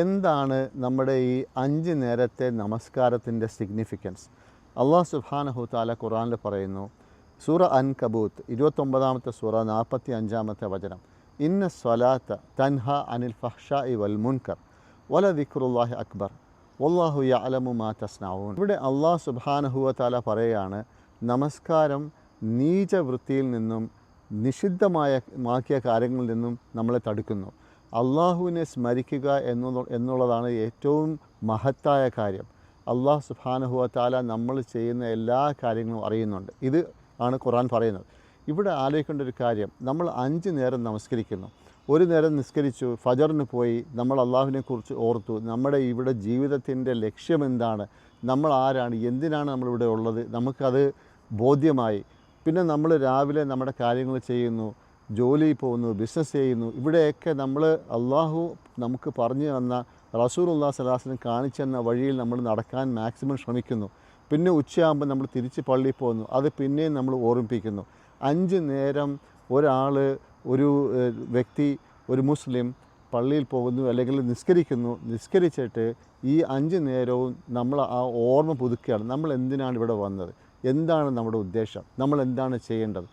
എന്താണ് നമ്മുടെ ഈ 5 നേരത്തെ നമസ്കാരത്തിൻ്റെ സിഗ്നിഫിക്കൻസ്? അള്ളാഹു സുബ്ഹാനഹു തആല ഖുർആനിൽ പറയുന്നു, സൂറ അൻകബൂത്ത് 29-ാമത്തെ സൂറ 45-ാമത്തെ വചനം, ഇന്ന സ്വലാത്ത തൻഹ അനിൽ ഫഹ്ശാഇ വൽ മുൻകർ വലദിക്റുല്ലാഹി അക്ബർ വല്ലാഹു യഅലമു മാ തസ്നഊൻ. ഇവിടെ അള്ളാഹു സുബ്ഹാനഹു തആല പറയുകയാണ്, നമസ്കാരം നീചവൃത്തിയിൽ നിന്നും നിഷിദ്ധമാക്കിയ കാര്യങ്ങളിൽ നിന്നും നമ്മളെ തടുക്കുന്നു. അള്ളാഹുവിനെ സ്മരിക്കുക എന്നുള്ളതാണ് ഏറ്റവും മഹത്തായ കാര്യം. അള്ളാഹു സുബ്ഹാനഹു തആല നമ്മൾ ചെയ്യുന്ന എല്ലാ കാര്യങ്ങളും അറിയുന്നുണ്ട്. ഇത് ആണ് ഖുർആൻ പറയുന്നത്. ഇവിടെ ആലോചിക്കേണ്ട ഒരു കാര്യം, നമ്മൾ 5 നേരം നമസ്കരിക്കുന്നു. ഒരു നേരം നിസ്കരിച്ചു, ഫജറിന് പോയി, നമ്മൾ അള്ളാഹുവിനെക്കുറിച്ച് ഓർത്തു, നമ്മുടെ ഇവിടെ ജീവിതത്തിൻ്റെ ലക്ഷ്യമെന്താണ്, നമ്മൾ ആരാണ്, എന്തിനാണ് നമ്മളിവിടെ ഉള്ളത്, നമുക്കത് ബോധ്യമായി. പിന്നെ നമ്മൾ രാവിലെ നമ്മുടെ കാര്യങ്ങൾ ചെയ്യുന്നു, ജോലിയിൽ പോകുന്നു, ബിസിനസ് ചെയ്യുന്നു. ഇവിടെയൊക്കെ നമ്മൾ അള്ളാഹു നമുക്ക് പറഞ്ഞു തന്ന, റസൂലുള്ളാഹി സ്വല്ലല്ലാഹു അലൈഹി വസല്ലം കാണിച്ചു തന്ന വഴിയിൽ നമ്മൾ നടക്കാൻ മാക്സിമം ശ്രമിക്കുന്നു. പിന്നെ ഉച്ചയാകുമ്പോൾ നമ്മൾ തിരിച്ച് പള്ളിയിൽ പോകുന്നു, അത് പിന്നെയും നമ്മൾ ഓർമ്മിപ്പിക്കുന്നു. 5 നേരം ഒരു വ്യക്തി, ഒരു മുസ്ലിം പള്ളിയിൽ പോകുന്നു അല്ലെങ്കിൽ നിസ്കരിച്ചിട്ട് ഈ 5 നേരവും നമ്മൾ ആ ഓർമ്മ പുതുക്കുകയാണ്. നമ്മൾ എന്തിനാണ് ഇവിടെ വന്നത്, എന്താണ് നമ്മുടെ ഉദ്ദേശം, നമ്മൾ എന്താണ് ചെയ്യേണ്ടത്.